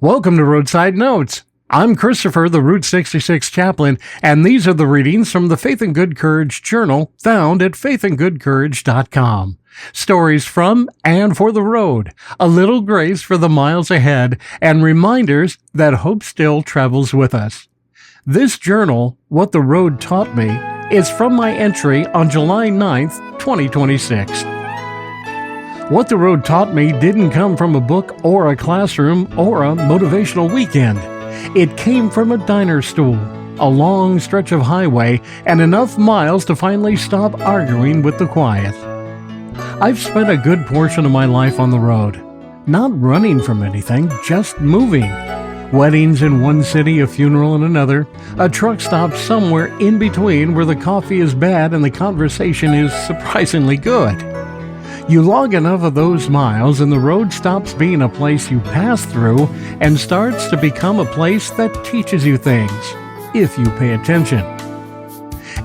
Welcome to Roadside Notes. I'm Christopher, the Route 66 chaplain, and these are the readings from the Faith and Good Courage Journal found at faithgoodcourage.com. Stories from and for the road, a little grace for the miles ahead, and reminders that hope still travels with us. This journal, What the Road Taught Me, is from my entry on July 9th, 2026. What the Road Taught Me didn't come from a book or a classroom or a motivational weekend. It came from a diner stool, a long stretch of highway, and enough miles to finally stop arguing with the quiet. I've spent a good portion of my life on the road, not running from anything, just moving. Weddings in one city, a funeral in another, a truck stop somewhere in between where the coffee is bad and the conversation is surprisingly good. You log enough of those miles and the road stops being a place you pass through and starts to become a place that teaches you things, if you pay attention.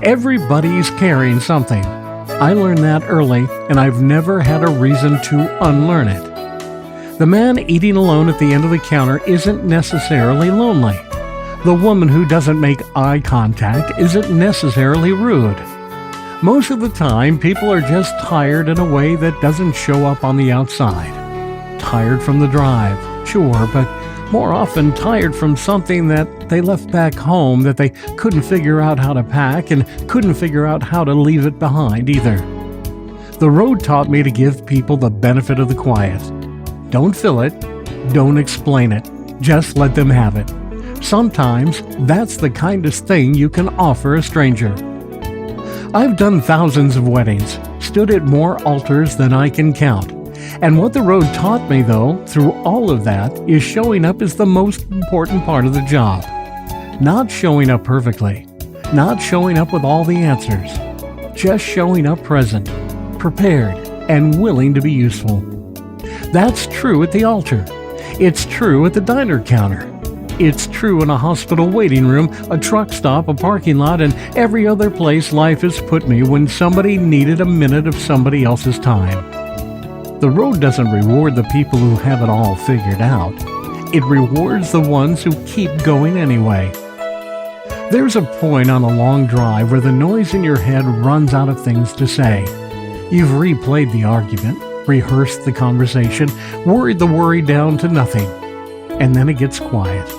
Everybody's carrying something. I learned that early, and I've never had a reason to unlearn it. The man eating alone at the end of the counter isn't necessarily lonely. The woman who doesn't make eye contact isn't necessarily rude. Most of the time, people are just tired in a way that doesn't show up on the outside. Tired from the drive, sure, but more often tired from something that they left back home that they couldn't figure out how to pack and couldn't figure out how to leave it behind either. The road taught me to give people the benefit of the quiet. Don't fill it, don't explain it, just let them have it. Sometimes that's the kindest thing you can offer a stranger. I've done thousands of weddings, stood at more altars than I can count. And what the road taught me, though, through all of that, is showing up is the most important part of the job. Not showing up perfectly, not showing up with all the answers, just showing up present, prepared, and willing to be useful. That's true at the altar. It's true at the diner counter. It's true in a hospital waiting room, a truck stop, a parking lot, and every other place life has put me when somebody needed a minute of somebody else's time. The road doesn't reward the people who have it all figured out. It rewards the ones who keep going anyway. There's a point on a long drive where the noise in your head runs out of things to say. You've replayed the argument, rehearsed the conversation, worried the worry down to nothing. And then it gets quiet.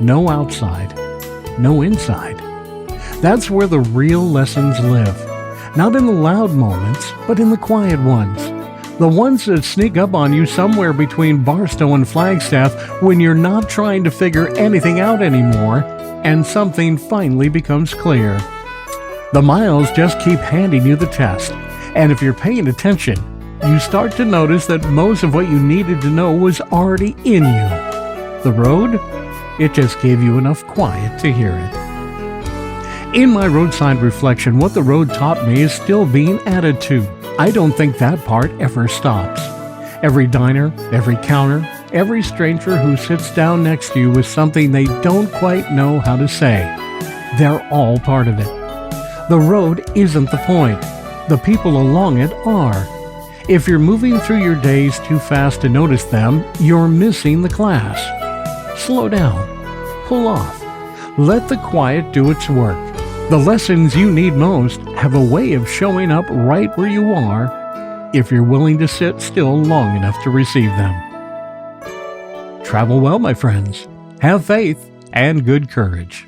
No outside, no inside. That's where the real lessons live. Not in the loud moments, but in the quiet ones. The ones that sneak up on you somewhere between Barstow and Flagstaff when you're not trying to figure anything out anymore, and something finally becomes clear. The miles just keep handing you the test, and if you're paying attention, you start to notice that most of what you needed to know was already in you. The road? It just gave you enough quiet to hear it. In my roadside reflection, what the road taught me is still being added to. I don't think that part ever stops. Every diner, every counter, every stranger who sits down next to you with something they don't quite know how to say. They're all part of it. The road isn't the point. The people along it are. If you're moving through your days too fast to notice them, you're missing the class. Slow down. Pull off. Let the quiet do its work. The lessons you need most have a way of showing up right where you are if you're willing to sit still long enough to receive them. Travel well, my friends. Have faith and good courage.